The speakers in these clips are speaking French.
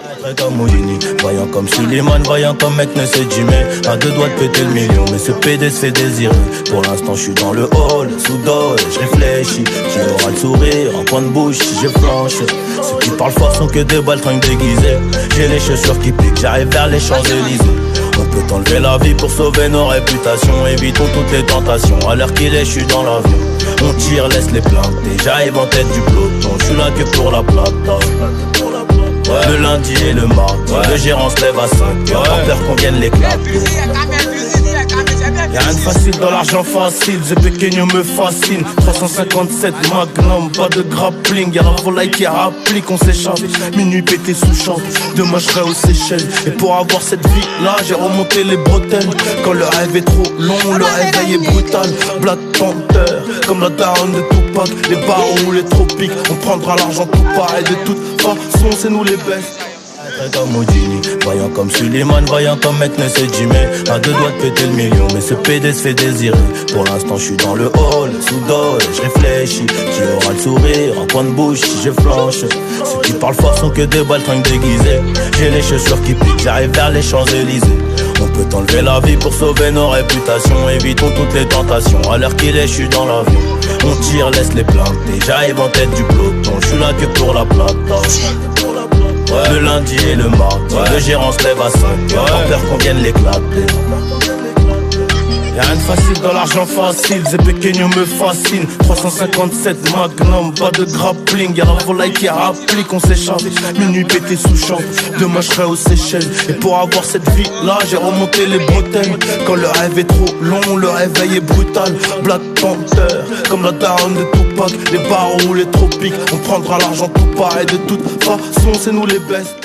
Très comme Houdini, voyant comme Suleiman, voyant comme mec ne sait Jimmy. À deux doigts de péter le million, mais ce PD se fait désirer. Pour l'instant je suis dans le hall, sous dos, je réfléchis. Qui aura le sourire, en coin de bouche si je flanche. Ceux qui parlent fort sont que des baltringues déguisés. J'ai les chaussures qui piquent, j'arrive vers les Champs-Élysées. On peut t'enlever la vie pour sauver nos réputations. Évitons toutes les tentations, à l'heure qu'il est je suis dans l'avion. On tire, laisse les planter, j'arrive en tête du peloton. Je suis là que pour la plata. Le lundi et le mardi, le gérant se lève à 5h, pas peur qu'on vienne l'éclater. Y'a rien de facile dans l'argent facile, The Pequeño me fascine. 357 Magnum, pas de grappling. Y'a la volaille qui rapplique, on s'échappe. Minuit pété sous champ, demain je serai aux Seychelles. Et pour avoir cette vie là, j'ai remonté les bretelles. Quand le rêve est trop long, le réveil est brutal. Black Panther, comme la daronne de Tupac. Les barreaux ou les tropiques, on prendra l'argent tout pareil. De toute façon c'est nous les best. Comme Houdini, voyant comme Suleiman, voyant comme mec ne sait Jimmy. À deux doigts de péter le million, mais ce PD se fait désirer. Pour l'instant je suis dans le hall, sous dos, je réfléchis. Qui aura le sourire, en coin de bouche si je flanche. Ceux qui parlent fort sont que des baltringues déguisés. J'ai les chaussures qui piquent, j'arrive vers les Champs-Élysées. On peut t'enlever la vie pour sauver nos réputations. Évitons toutes les tentations, à l'heure qu'il est je suis dans l'avion. On tire, laisse les planter, j'arrive en tête du peloton. Je suis là que pour la plata. Le lundi et le mardi, le gérant se lève à 5h, pas peur qu'on vienne l'éclater. Y'a rien de facile dans l'argent facile, The Pequeño me fascine. 357 Magnum, pas de grappling. Y'a la volaille qui rapplique, on s'échappe. Minuit pété sous champ, demain je serai aux Seychelles. Et pour avoir cette vie là, j'ai remonté les bretelles. Quand le rêve est trop long, le réveil est brutal. Black Panther, comme la daronne de Tupac. Les barreaux ou les tropiques, on prendra l'argent tout pareil. De toute façon c'est nous les best.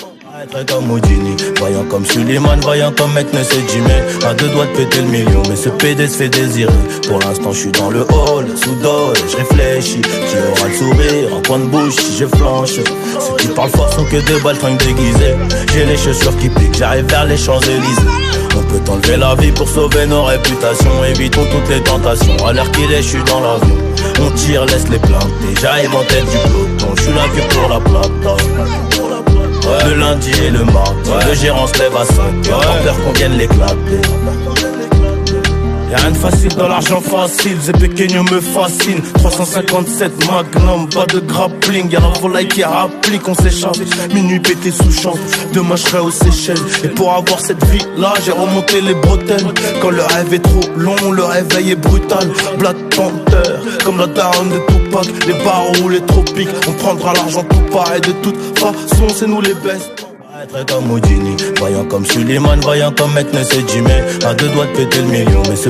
Très comme Houdini, voyant comme Suleiman, voyant comme mec ne sait Jimmy. À deux doigts de péter le million, mais ce PD se fait désirer. Pour l'instant je suis dans le hall, sous dos, je réfléchis. Qui aura le sourire, en coin de bouche si je flanche. Ceux qui parlent fort sont que des baltringues déguisés. J'ai les chaussures qui piquent, j'arrive vers les Champs-Élysées. On peut t'enlever la vie pour sauver nos réputations. Évitons toutes les tentations, à l'heure qu'il est je suis dans l'avion. On tire, laisse les planter, j'arrive en tête du peloton. Je suis là que pour la plata. Le lundi et le mardi, le gérant se lève à 5h, pas peur qu'on vienne l'éclater. Y'a rien de facile dans l'argent facile, The Pequeño me fascine. 357 Magnum, pas de grappling. Y'a la volaille qui rapplique, on s'échappe. Minuit pété sous champ, demain je serai aux Seychelles. Et pour avoir cette vie là, j'ai remonté les bretelles. Quand le rêve est trop long, le réveil est brutal. Black Panther, comme la daronne de Tupac. Les barreaux ou les tropiques, on prendra l'argent tout pareil. De toute façon c'est nous les best. Très comme Houdini, voyant comme Suleiman, voyant comme mec ne sait Jimmy. À deux doigts de péter le million, mais ce